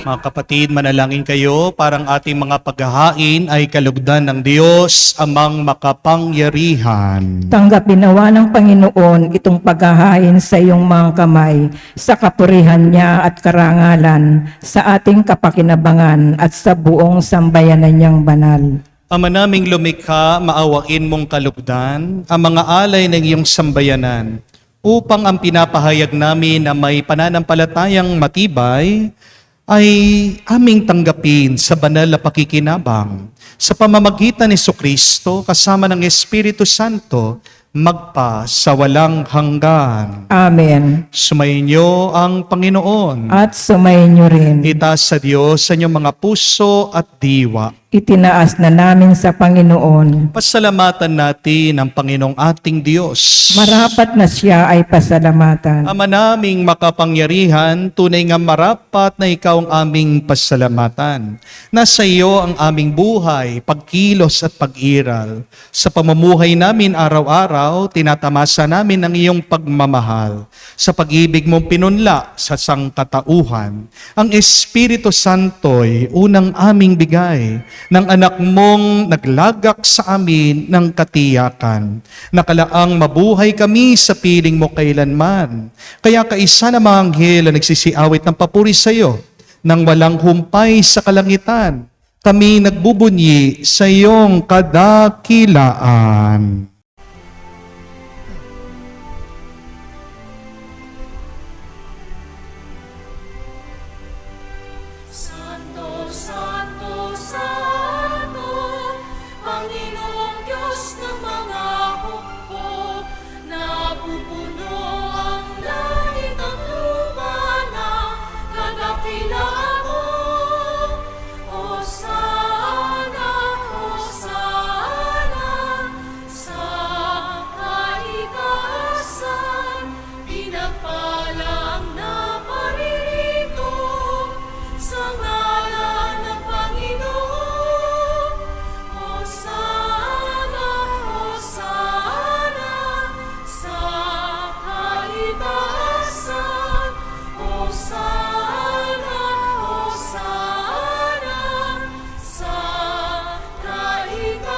Mga kapatid, manalangin kayo parang ating mga paghahain ay kalugdan ng Diyos amang makapangyarihan. Tanggapin nawa ng Panginoon itong paghahain sa iyong mga kamay, sa kapurihan niya at karangalan, sa ating kapakinabangan at sa buong sambayanan niyang banal. Ama naming lumikha, maawain mong kalugdan ang mga alay ng iyong sambayanan upang ang pinapahayag namin na may pananampalatayang matibay ay aming tanggapin sa banal na pakikinabang sa pamamagitan ni Jesucristo kasama ng Espiritu Santo magpa sa walang hanggan. Amen. Sumainyo ang Panginoon. At sumayin niyo rin. Itaas sa Diyos sa inyong mga puso at diwa. itinaas na namin sa Panginoon. Pasalamatan natin ang Panginoong ating Diyos. Marapat na siya ay pasalamatan. Ama naming makapangyarihan, tunay nga marapat na ikaw ang aming pasalamatan. Nasa iyo ang aming buhay, pagkilos at pag-iral. Sa pamumuhay namin araw-araw, tinatamasa namin ang iyong pagmamahal. Sa pag-ibig mong pinunla sa sangkatauhan, ang Espiritu Santo'y unang aming bigay ng anak mong naglagak sa amin ng katiyakan. Nakalaang mabuhay kami sa piling mo kailanman. Kaya kaisa na mga anghel ang nagsisiawit ng papuri sa iyo nang walang humpay sa kalangitan. Kami nagbubunyi sa iyong kadakilaan. Santo, Santo, Santo, Panginoong Diyos ng mga hukbo, napupuno ang langit at lupa ng kadakilaan mo. Hosana, Hosana, sa kaitaasan, pinagpala ang naparirito sa ngalan ng Panginoon. Hosana, Hosana, sa kaitaasan. Hosana, Hosana, sa kaitaasan.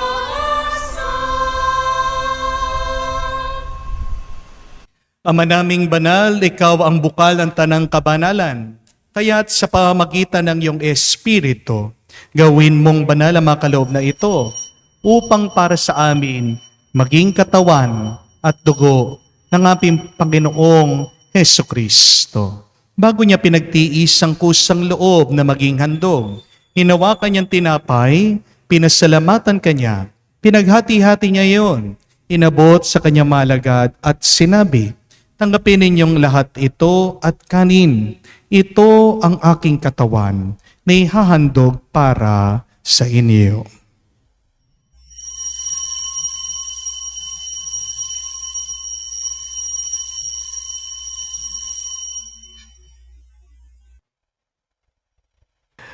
Ama naming banal, ikaw ang bukal ng tanang kabanalan. Kaya't sa pamamagitan ng iyong Espiritu, gawin mong banal ang mga kaloob na ito upang para sa amin maging katawan at dugo ng aming Panginoong Heso Kristo. Bago niya pinagtiis ang kusang loob na maging handog, hinawakan niyang tinapay, pinasalamatan kanya, pinaghati-hati niya iyon, inabot sa kanyang malagad at sinabi, tanggapin ninyong lahat ito at kanin. Ito ang aking katawan na ihahandog para sa inyo.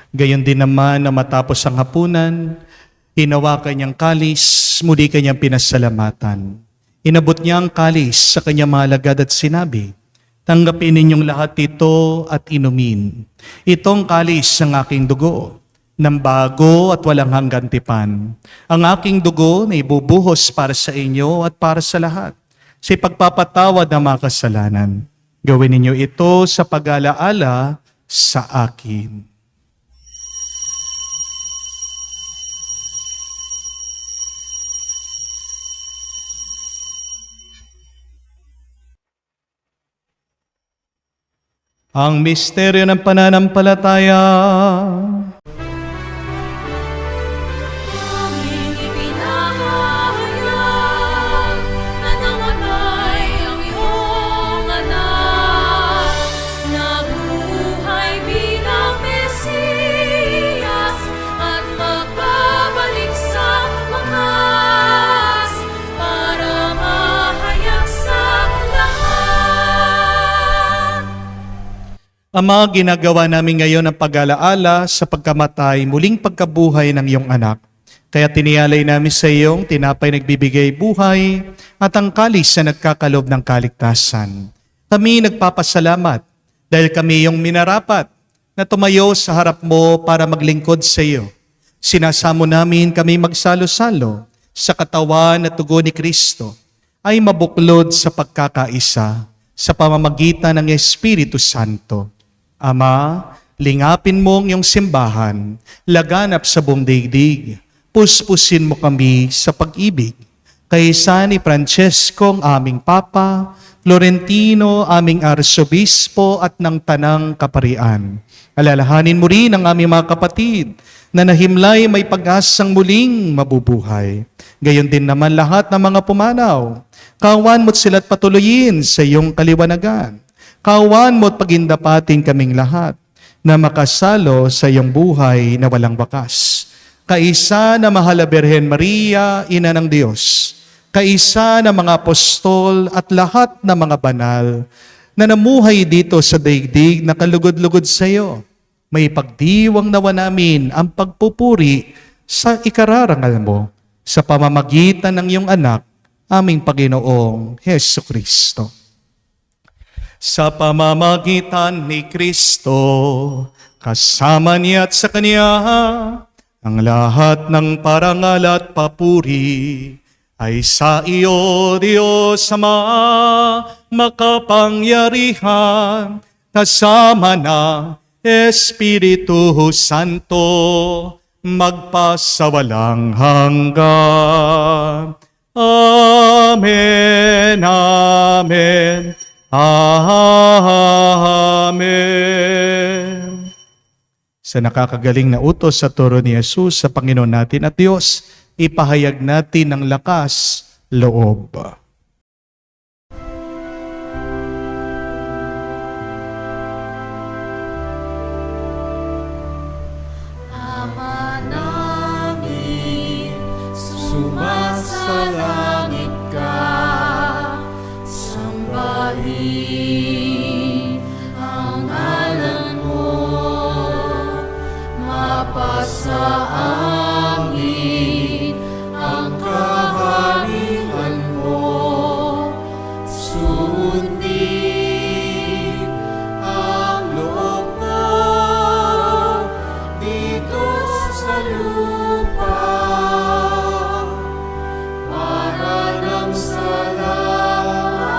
Gayon din naman na matapos ang hapunan, hinawakan niyang kalis, muli kanyang pinasalamatan. Inabot niya ang kalis sa kanyang malagad at sinabi, tanggapin ninyong lahat ito at inumin. Itong kalis ng aking dugo, ng bago at walang hanggan tipan. Ang aking dugo na ibubuhos para sa inyo at para sa lahat, sa ipagpapatawad ng mga kasalanan. Gawin ninyo ito sa pag-alaala sa akin. Ang misteryo ng pananampalataya. Aming ipinahayag na namatay ang iyong anak, nabuhay bilang Mesiyas at magbabalik sa wakas para mahayag sa lahat. Ama, ginagawa namin ngayon ang pag-alaala sa pagkamatay, muling pagkabuhay ng iyong anak. Kaya tiniyalay namin sa iyong tinapay nagbibigay buhay at ang kalis na nagkakalob ng kaligtasan. Kami nagpapasalamat dahil kami iyong minarapat na tumayo sa harap mo para maglingkod sa iyo. Sinasamo namin kami magsalo-salo sa katawan at tugo ni Kristo ay mabuklod sa pagkakaisa sa pamamagitan ng Espiritu Santo. Ama, lingapin mo ang iyong simbahan, laganap sa buong daigdig. Puspusin mo kami sa pag-ibig. Kaysa ni Francesco ang aming Papa, Florentino aming Arsobispo at ng Tanang Kaparian. Alalahanin mo rin ang aming mga kapatid na nahimlay may pag-asang muling mabubuhay. Gayon din naman lahat ng mga pumanaw. Kawan mo't sila't patuloyin sa iyong kaliwanagan. Kawan mo't pagindapating kaming lahat na makasalo sa iyong buhay na walang wakas. kaisa na Mahal na Birhen Maria, Ina ng Diyos, kaisa ng mga apostol at lahat ng mga banal na namuhay dito sa daigdig na kalugod-lugod sa iyo. May pagdiwang nawa namin ang pagpupuri sa ikararangal mo sa pamamagitan ng iyong anak, aming Panginoong Hesu Kristo. Sa pamamagitan ni Kristo, kasama niya at sa Kanya, ang lahat ng parangal at papuri ay sa iyo, Diyos Ama, makapangyarihan, kasama na Espiritu Santo, magpasawalang hanggan. Amen, amen, amen. Sa nakakagaling na utos sa turo ni Jesus sa Panginoon natin at Diyos, ipahayag natin ng lakas loob. Ama namin, sumasalangit ka, sambahin ang ngalan mo, mapasa amin ang kaharian mo, sundin ang loob mo dito sa lupa para nang sa langit.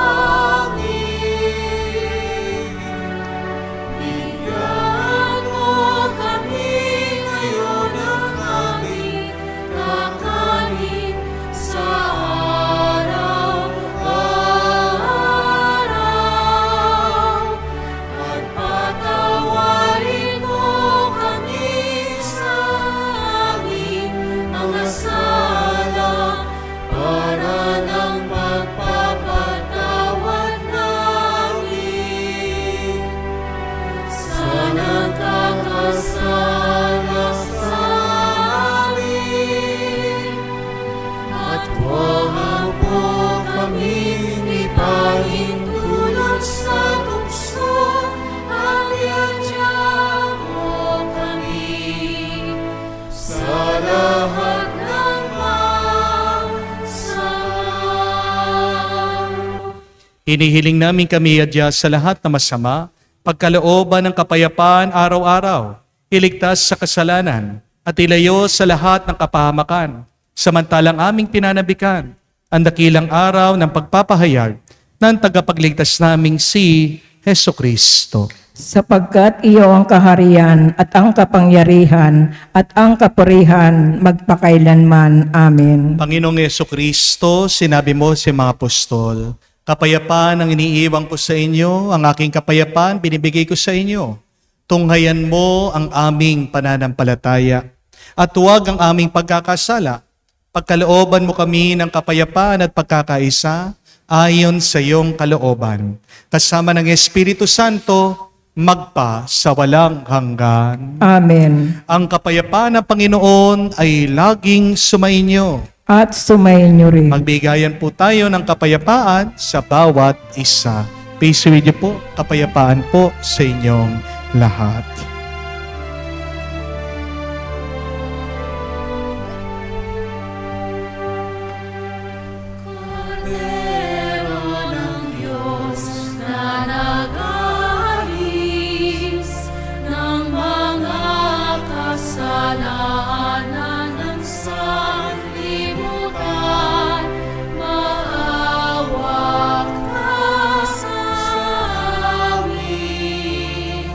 Bigyan mo kami ngayon ng aming kakanin sa araw-araw, at patawarin mo kami sa aming mga sala para ng pagpapatawad namin sa nagkakasala sa amin. At huwag mo kaming ipahintulot sa tukso, at iadya mo kami sa lahat ng masama. Hinihiling namin kami adya sa lahat na masama, pagkalooban ng kapayapaan araw-araw, iligtas sa kasalanan, at ilayo sa lahat ng kapahamakan, samantalang aming pinanabikan ang dakilang araw ng pagpapahayag ng tagapagligtas naming si Hesu Kristo. Sapagkat iyo ang kaharian at ang kapangyarihan at ang kapurihan magpakailanman. Amen. Panginoong Hesu Kristo, sinabi mo sa mga apostol, kapayapaan ang iniiwan ko sa inyo, ang aking kapayapaan binibigay ko sa inyo. Tunghayan mo ang aming pananampalataya at huwag ang aming pagkakasala. Pagkalooban mo kami ng kapayapaan at pagkakaisa ayon sa iyong kalooban. Kasama ng Espiritu Santo, magpa sa walang hanggan. Amen. Ang kapayapaan ng Panginoon ay laging sumainyo. At sumayin niyo rin. Magbigayan po tayo ng kapayapaan sa bawat isa. Peace with you po, kapayapaan po sa inyong lahat. Kordero ng Diyos na nag-aalis ng mga kasalanan ng sanlibutan, maawa ka sa amin.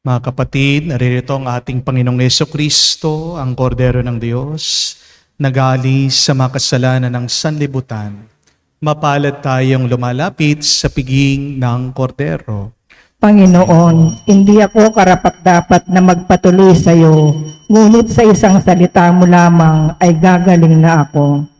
Mga kapatid, naririto ang ating Panginoong Jesucristo, ang Kordero ng Diyos, nag-aalis sa mga kasalanan ng sanlibutan. Mapalad tayong lumalapit sa piging ng Kordero. Panginoon, hindi ako karapat-dapat na magpatuloy sa iyo, ngunit sa isang salita mo lamang ay gagaling na ako.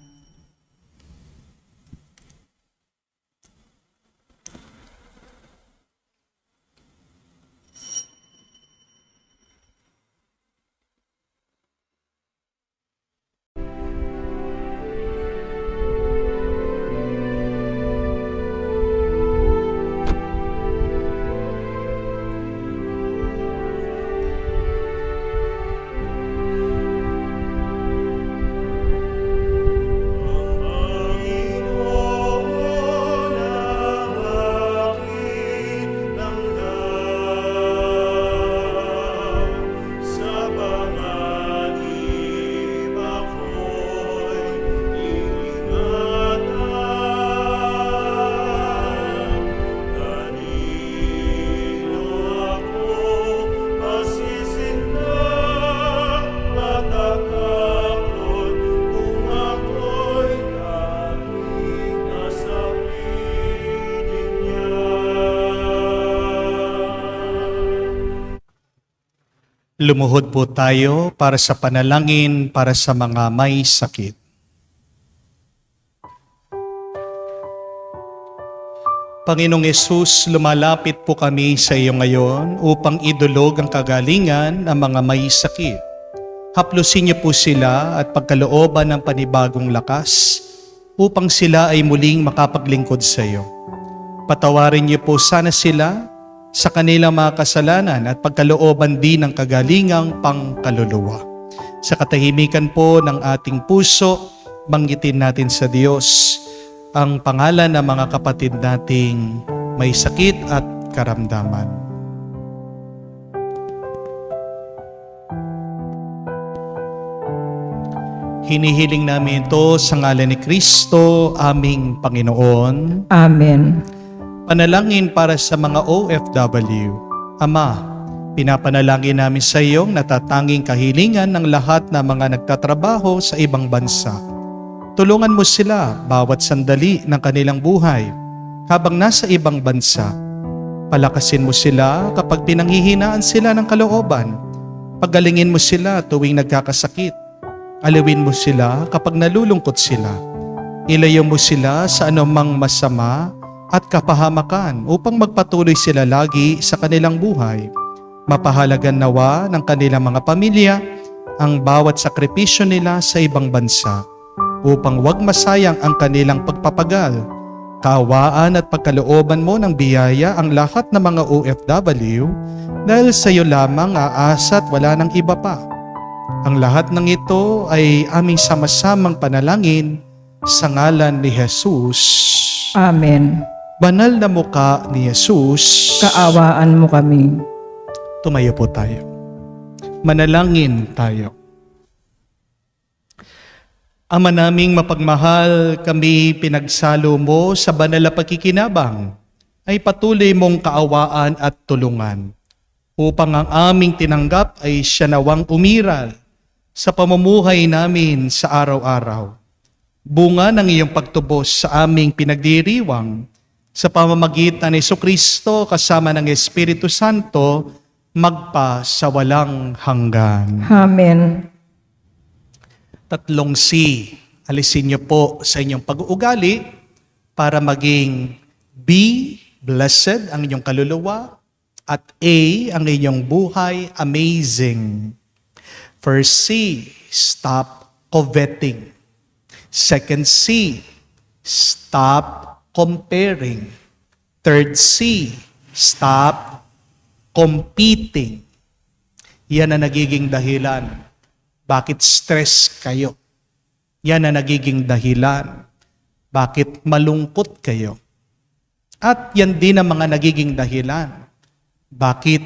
Lumuhod po tayo para sa panalangin para sa mga may sakit. Panginoong Yesus, lumalapit po kami sa iyo ngayon upang idulog ang kagalingan ng mga may sakit. Haplusin niyo po sila at pagkalooban ng panibagong lakas upang sila ay muling makapaglingkod sa iyo. Patawarin niyo po sana sila sa kanilang mga kasalanan at pagkalooban din ng kagalingang pangkaluluwa. Sa katahimikan po ng ating puso, banggitin natin sa Diyos ang pangalan ng mga kapatid nating may sakit at karamdaman. Hinihiling namin ito sa ngalan ni Kristo, aming Panginoon. Amen. Panalangin para sa mga OFW. Ama, pinapanalangin namin sa iyong natatanging kahilingan ng lahat ng mga nagtatrabaho sa ibang bansa. Tulungan mo sila bawat sandali ng kanilang buhay habang nasa ibang bansa. Palakasin mo sila kapag pinanghihinaan sila ng kalooban. Pagalingin mo sila tuwing nagkakasakit. Alawin mo sila kapag nalulungkot sila. Ilayo mo sila sa anumang masama at kapahamakan upang magpatuloy sila lagi sa kanilang buhay. Mapahalagan nawa ng kanilang mga pamilya ang bawat sakripisyo nila sa ibang bansa upang wag masayang ang kanilang pagpapagal. Kaawaan at pagkalooban mo ng biyaya ang lahat ng mga OFW dahil sa iyo lamang aasa at wala ng iba pa. Ang lahat ng ito ay aming sama-samang panalangin sa ngalan ni Jesus. Amen. Banal na mukha ni Jesus. Kaawaan mo kami. Tumayo po tayo. Manalangin tayo. Ama naming mapagmahal, kami pinagsalo mo sa banal na pagkikinabang ay patuloy mong kaawaan at tulungan upang ang aming tinanggap ay siya nawang umiral sa pamumuhay namin sa araw-araw. Bunga ng iyong pagtubos sa aming pinagdiriwang sa pamamagitan ni Jesucristo kasama ng Espiritu Santo magpa sa walang hanggan. Amen. 3 C. Alisin niyo po sa inyong pag-uugali para maging B. Blessed ang inyong kaluluwa at A. Ang inyong buhay amazing. First C. Stop coveting. Second C. Stop comparing. Third C. Stop competing. Yan ang nagiging dahilan. Bakit stress kayo? Yan ang nagiging dahilan. Bakit malungkot kayo? At yan din ang mga nagiging dahilan. Bakit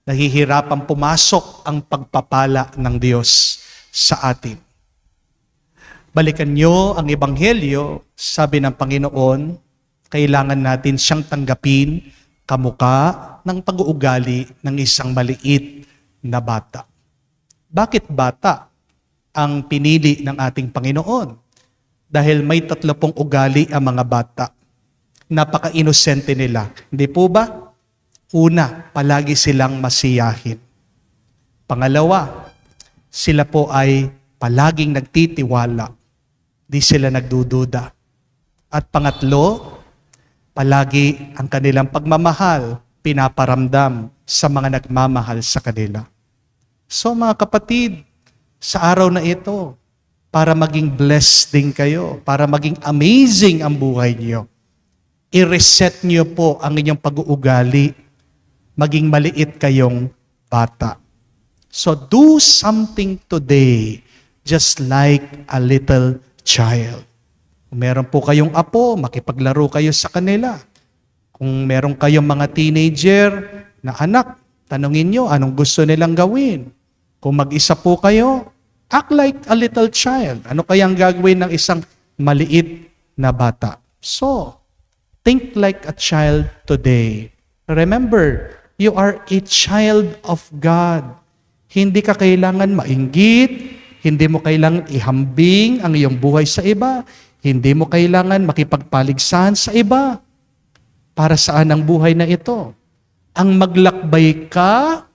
nahihirapan pumasok ang pagpapala ng Diyos sa atin? Balikan nyo ang Ebanghelyo, sabi ng Panginoon, kailangan natin siyang tanggapin kamuka ng pag-uugali ng isang maliit na bata. Bakit bata ang pinili ng ating Panginoon? Dahil may 30 ugali ang mga bata. Napaka-inosente nila. Hindi po ba? Una, palagi silang masiyahin. Pangalawa, sila po ay palaging nagtitiwala. Di sila nagdududa. At pangatlo, palagi ang kanilang pagmamahal pinaparamdam sa mga nagmamahal sa kanila. So mga kapatid, sa araw na ito, para maging blessed din kayo, para maging amazing ang buhay niyo, i-reset niyo po ang inyong pag-uugali, maging maliit kayong bata. So do something today, just like a little child. Kung meron po kayong apo, makipaglaro kayo sa kanila. Kung meron kayong mga teenager na anak, tanungin nyo anong gusto nilang gawin. Kung mag-isa po kayo, act like a little child. Ano kayang gagawin ng isang maliit na bata? So, think like a child today. Remember, you are a child of God. Hindi ka kailangan mainggit, hindi mo kailangan ihambing ang iyong buhay sa iba, hindi mo kailangan makipagpaligsahan sa iba. Para saan ang buhay na ito? Ang maglakbay ka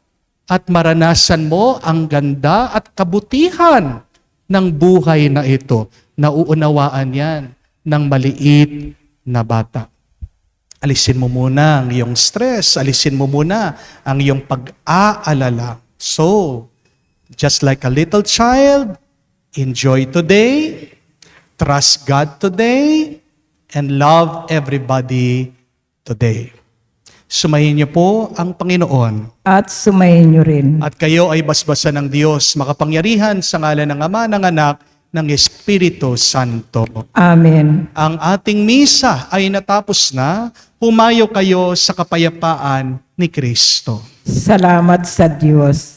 at maranasan mo ang ganda at kabutihan ng buhay na ito. Nauunawaan yan ng maliit na bata. Alisin mo muna ang iyong stress, alisin mo muna ang iyong pag-aalala. So, just like a little child, enjoy today, trust God today, and love everybody today. Sumayin niyo po ang Panginoon. At sumayin niyo rin. At kayo ay basbasan ng Diyos, makapangyarihan sa ngalan ng Ama, ng Anak, ng Espiritu Santo. Amen. Ang ating misa ay natapos na. Humayo kayo sa kapayapaan ni Kristo. Salamat sa Diyos.